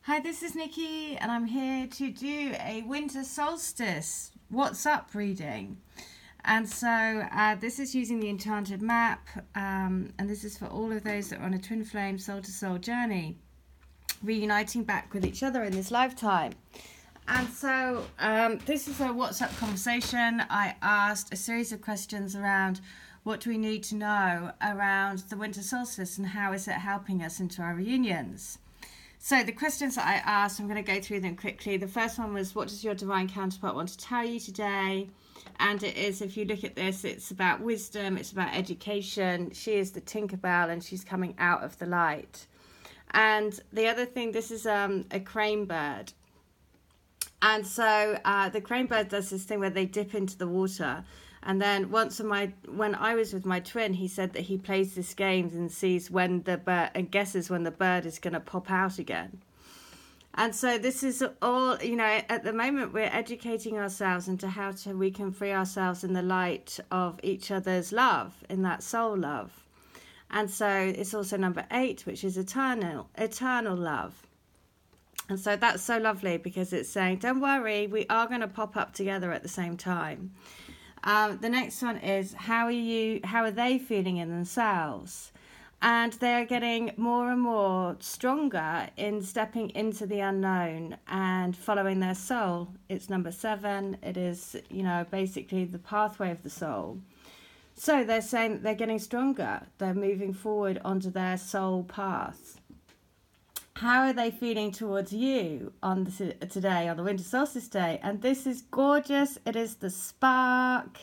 Hi, this is Nikki, and I'm here to do a winter solstice What's Up reading. And so this is using the Enchanted map, and this is for all of those that are on a twin flame soul to soul journey, reuniting back with each other in this lifetime. And so this is a What's Up conversation. I asked a series of questions around what do we need to know around the winter solstice and how is it helping us into our reunions. So the questions that I asked, I'm going to go through them quickly. The first one was, what does your divine counterpart want to tell you today? And it is, if you look at this, it's about wisdom, it's about education. She is the Tinkerbell and she's coming out of the light. And the other thing, this is a crane bird. And so the crane bird does this thing where they dip into the water. And then when I was with my twin, he said that he plays this game and sees when the bird and guesses when the bird is going to pop out again. And so this is all, at the moment we're educating ourselves into how we can free ourselves in the light of each other's love, in that soul love. And so it's also number 8, which is eternal love. And so that's so lovely because it's saying, don't worry, we are going to pop up together at the same time. The next one is, how are they feeling in themselves? And they are getting more and more stronger in stepping into the unknown and following their soul. It's number 7. It is, basically the pathway of the soul. So they're saying that they're getting stronger. They're moving forward onto their soul path. How are they feeling towards you today, on the winter solstice day? And this is gorgeous. It is the spark.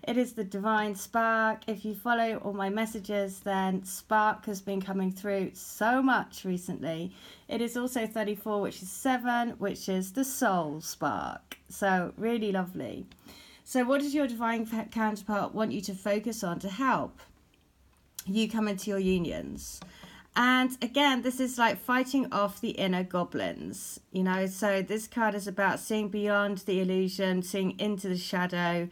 It is the divine spark. If you follow all my messages, then spark has been coming through so much recently. It is also 34, which is 7, which is the soul spark. So really lovely. So what does your divine counterpart want you to focus on to help you come into your unions? And again, this is like fighting off the inner goblins, so this card is about seeing beyond the illusion, seeing into the shadow,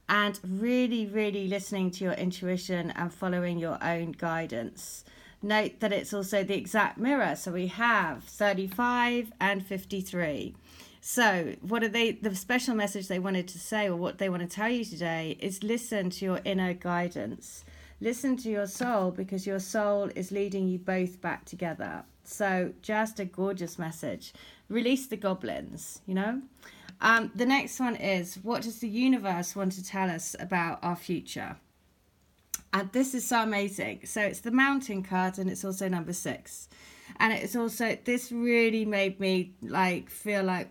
and really, really listening to your intuition and following your own guidance. Note that it's also the exact mirror. So we have 35 and 53. So what are the special message they wanted to say, or what they want to tell you today, is listen to your inner guidance. Listen to your soul, because your soul is leading you both back together. So just a gorgeous message. Release the goblins, The next one is, what does the universe want to tell us about our future? And this is so amazing. So it's the Mountain card, and it's also number 6. And it's also, this really made me feel like,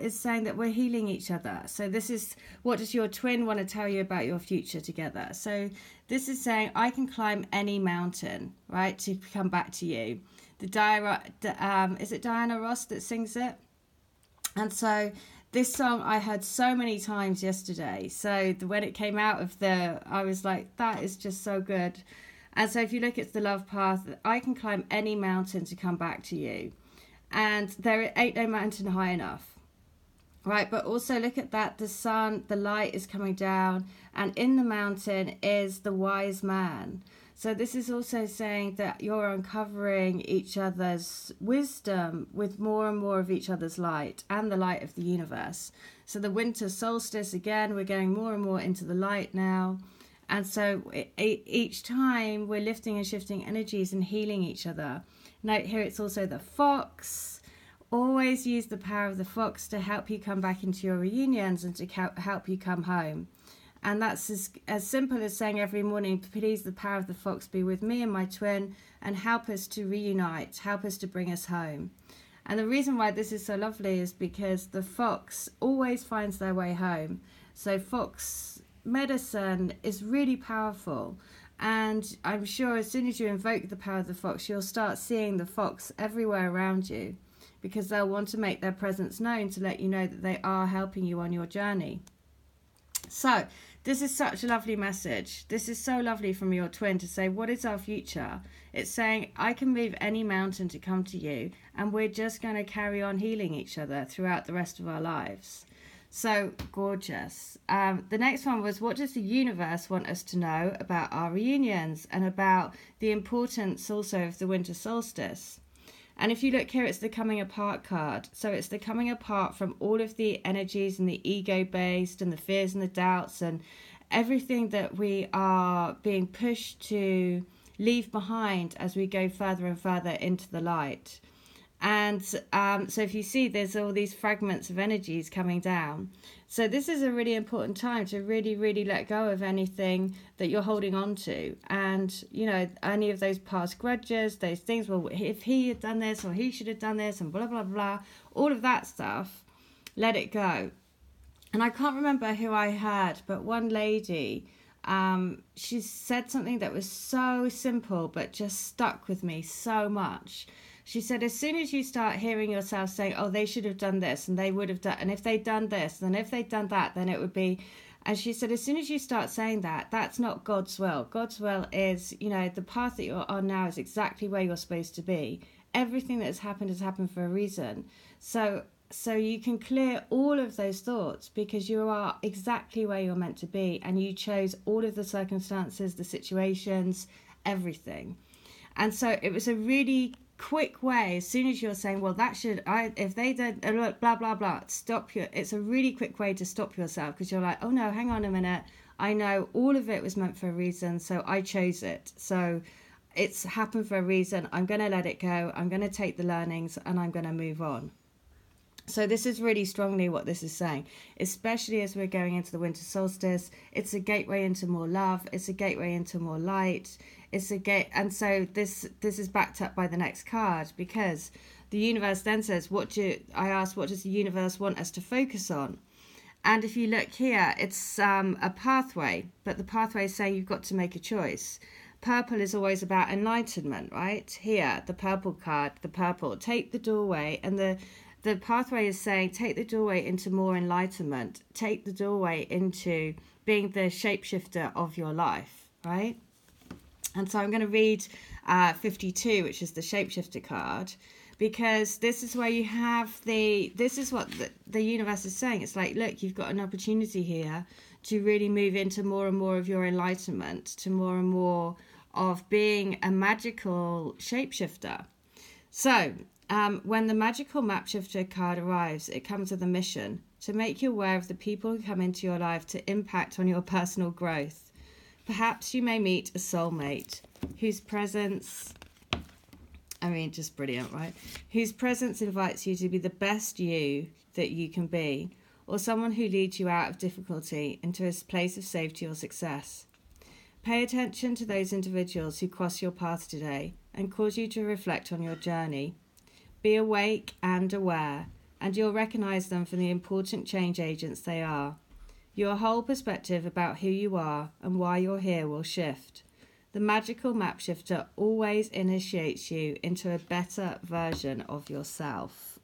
it's saying that we're healing each other. So this is, what does your twin want to tell you about your future together? So this is saying, I can climb any mountain, right, to come back to you. Is it Diana Ross that sings it? And so this song I heard so many times yesterday. So when it came out I was like, that is just so good. And so if you look at the love path, I can climb any mountain to come back to you. And there ain't no mountain high enough. Right, but also look at that, the sun, the light is coming down, and in the mountain is the wise man. So this is also saying that you're uncovering each other's wisdom with more and more of each other's light and the light of the universe. So the winter solstice, again, we're going more and more into the light now. And so each time we're lifting and shifting energies and healing each other. Note here it's also the fox. Always use the power of the fox to help you come back into your reunions and to help you come home. And that's as simple as saying every morning, please, the power of the fox be with me and my twin and help us to reunite, help us to bring us home. And the reason why this is so lovely is because the fox always finds their way home. So fox medicine is really powerful. And I'm sure as soon as you invoke the power of the fox, you'll start seeing the fox everywhere around you, because they'll want to make their presence known to let you know that they are helping you on your journey. So this is such a lovely message. This is so lovely from your twin to say, what is our future? It's saying, I can move any mountain to come to you, and we're just going to carry on healing each other throughout the rest of our lives. So gorgeous. The next one was, what does the universe want us to know about our reunions and about the importance also of the winter solstice? And if you look here, it's the coming apart card. So it's the coming apart from all of the energies and the ego-based and the fears and the doubts and everything that we are being pushed to leave behind as we go further and further into the light. And so if you see, there's all these fragments of energies coming down. So this is a really important time to really, really let go of anything that you're holding on to. And, you know, any of those past grudges, those things, well, if he had done this or he should have done this and blah, blah, blah, all of that stuff, let it go. And I can't remember who I had, but one lady, she said something that was so simple, but just stuck with me so much. She said, as soon as you start hearing yourself saying, oh, they should have done this and they would have done, and if they'd done this, and if they'd done that, then it would be, and she said, as soon as you start saying that, that's not God's will. God's will is, you know, the path that you're on now is exactly where you're supposed to be. Everything that has happened for a reason. So you can clear all of those thoughts because you are exactly where you're meant to be, and you chose all of the circumstances, the situations, everything. And so it was a really quick way, as soon as you're saying, well, that should, if they did, blah, blah, blah, stop you. It's a really quick way to stop yourself because you're like, oh no, hang on a minute. I know all of it was meant for a reason, so I chose it. So it's happened for a reason. I'm going to let it go. I'm going to take the learnings and I'm going to move on. So this is really strongly what this is saying, especially as we're going into the winter solstice. It's a gateway into more love. It's a gateway into more light. It's a gate, and so this is backed up by the next card, because the universe then says, what does the universe want us to focus on? And if you look here, it's a pathway, but the pathway is saying you've got to make a choice. Purple is always about enlightenment, right? Here, the purple card, the purple, take the doorway, and the pathway is saying take the doorway into more enlightenment, take the doorway into being the shapeshifter of your life, right? And so I'm going to read 52, which is the shapeshifter card, because this is where you have this is what the universe is saying. It's like, look, you've got an opportunity here to really move into more and more of your enlightenment, to more and more of being a magical shapeshifter. So when the magical map shifter card arrives, it comes with a mission to make you aware of the people who come into your life to impact on your personal growth. Perhaps you may meet a soulmate whose presence, just brilliant, right? Whose presence invites you to be the best you that you can be, or someone who leads you out of difficulty into a place of safety or success. Pay attention to those individuals who cross your path today and cause you to reflect on your journey. Be awake and aware, and you'll recognize them for the important change agents they are. Your whole perspective about who you are and why you're here will shift. The magical map shifter always initiates you into a better version of yourself.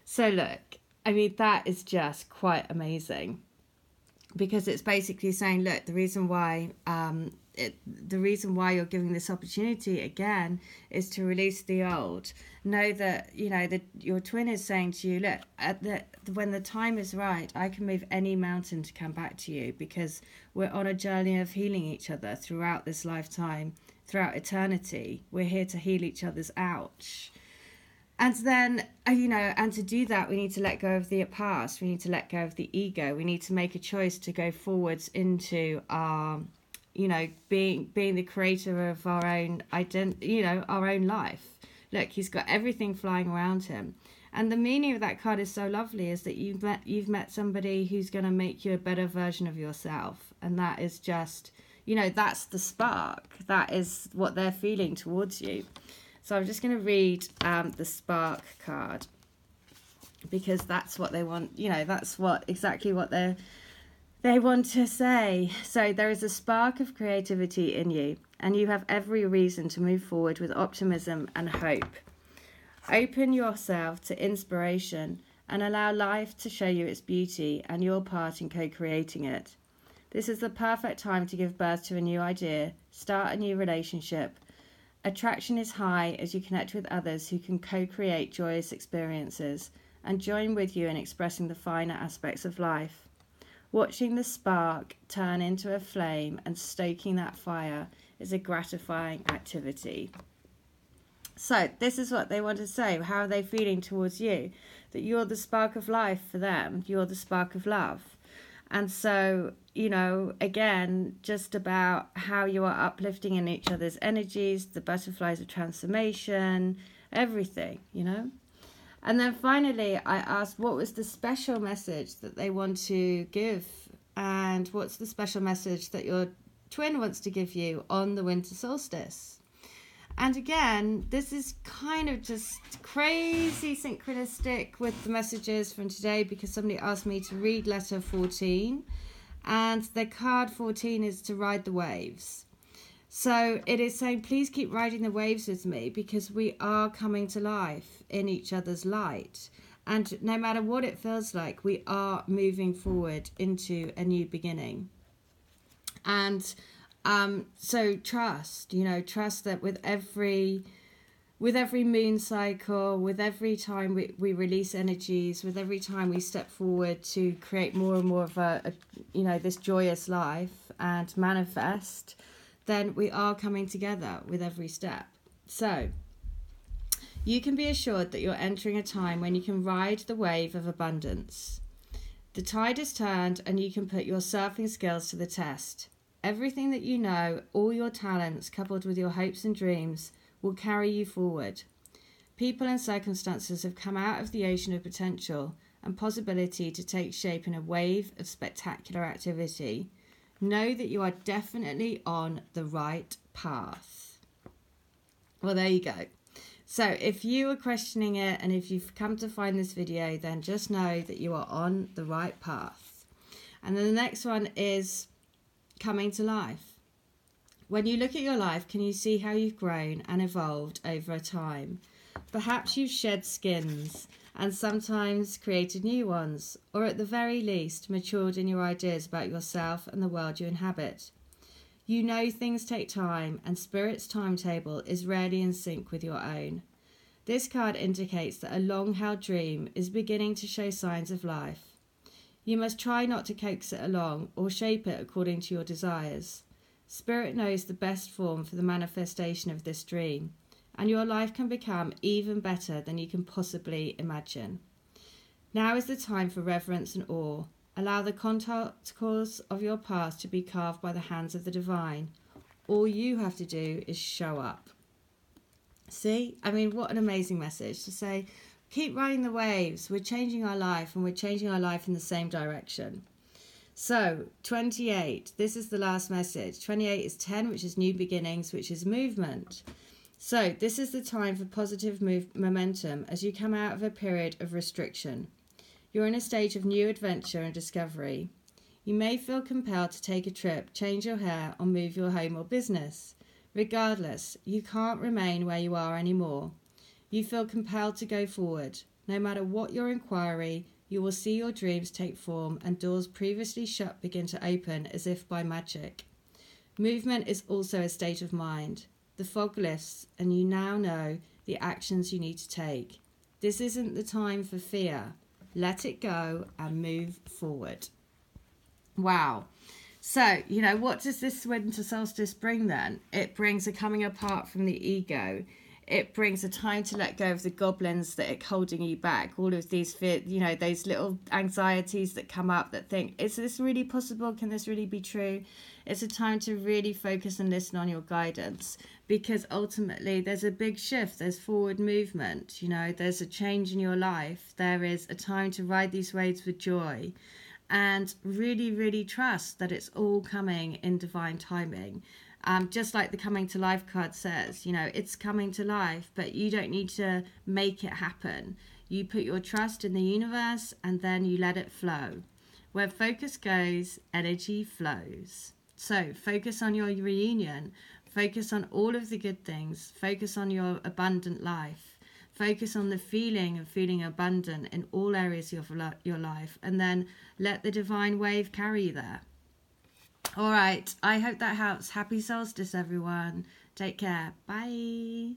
So look, that is just quite amazing, because it's basically saying, look, the reason why you're giving this opportunity again is to release the old. Know that, that your twin is saying to you, look, when the time is right, I can move any mountain to come back to you, because we're on a journey of healing each other throughout this lifetime, throughout eternity. We're here to heal each other's ouch. And then, and to do that, we need to let go of the past. We need to let go of the ego. We need to make a choice to go forwards into our, being the creator of our own our own life. Look, he's got everything flying around him. And the meaning of that card is so lovely, is that you've met somebody who's going to make you a better version of yourself. And that is just, that's the spark. That is what they're feeling towards you. So I'm just going to read the spark card, because that's what they want, that's exactly what they want to say. So there is a spark of creativity in you, and you have every reason to move forward with optimism and hope. Open yourself to inspiration and allow life to show you its beauty and your part in co-creating it. This is the perfect time to give birth to a new idea, start a new relationship. Attraction is high as you connect with others who can co-create joyous experiences and join with you in expressing the finer aspects of life. Watching the spark turn into a flame and stoking that fire is a gratifying activity. So this is what they want to say. How are they feeling towards you? That you're the spark of life for them. You're the spark of love. And so, you know, again, just about how you are uplifting in each other's energies, the butterflies of transformation, everything, you know. And then finally, I asked what was the special message that they want to give, and what's the special message that your twin wants to give you on the winter solstice. And again, this is kind of just crazy synchronistic with the messages from today, because somebody asked me to read letter 14, and the card 14 is to ride the waves. So it is saying, please keep riding the waves with me, because we are coming to life in each other's light. And no matter what it feels like, we are moving forward into a new beginning. And so trust, you know, trust that with every moon cycle, with every time we release energies, with every time we step forward to create more and more of a you know, this joyous life and manifest, then we are coming together with every step. So you can be assured that you're entering a time when you can ride the wave of abundance. The tide is turned and you can put your surfing skills to the test. Everything that you know, all your talents, coupled with your hopes and dreams, will carry you forward. People and circumstances have come out of the ocean of potential and possibility to take shape in a wave of spectacular activity. Know that you are definitely on the right path. Well, there you go. So if you are questioning it, and if you've come to find this video, then just know that you are on the right path. And then the next one is coming to life. When you look at your life, can you see how you've grown and evolved over a time? Perhaps you've shed skins and sometimes created new ones, or at the very least matured in your ideas about yourself and the world you inhabit. You know things take time, and Spirit's timetable is rarely in sync with your own. This card indicates that a long-held dream is beginning to show signs of life. You must try not to coax it along or shape it according to your desires. Spirit knows the best form for the manifestation of this dream, and your life can become even better than you can possibly imagine. Now is the time for reverence and awe. Allow the contours of your past to be carved by the hands of the divine. All you have to do is show up. See? I mean, what an amazing message to say, keep riding the waves. We're changing our life, and we're changing our life in the same direction. So, 28. This is the last message. 28 is 10, which is new beginnings, which is movement. So, this is the time for positive momentum as you come out of a period of restriction. You're in a stage of new adventure and discovery. You may feel compelled to take a trip, change your hair, or move your home or business. Regardless, you can't remain where you are anymore. You feel compelled to go forward. No matter what your inquiry, you will see your dreams take form and doors previously shut begin to open as if by magic. Movement is also a state of mind. The fog lifts and you now know the actions you need to take. This isn't the time for fear. Let it go and move forward. Wow. So, you know, what does this winter solstice bring then? It brings a coming apart from the ego. It brings a time to let go of the goblins that are holding you back. All of these fear, you know, those little anxieties that come up that think, is this really possible? Can this really be true? It's a time to really focus and listen on your guidance, because ultimately there's a big shift. There's forward movement, you know, there's a change in your life. There is a time to ride these waves with joy and really, really trust that it's all coming in divine timing. Just like the coming to life card says, you know, it's coming to life, but you don't need to make it happen. You put your trust in the universe and then you let it flow. Where focus goes, energy flows. So focus on your reunion. Focus on all of the good things. Focus on your abundant life. Focus on the feeling of feeling abundant in all areas of your life. And then let the divine wave carry you there. All right, I hope that helps. Happy solstice, everyone. Take care. Bye.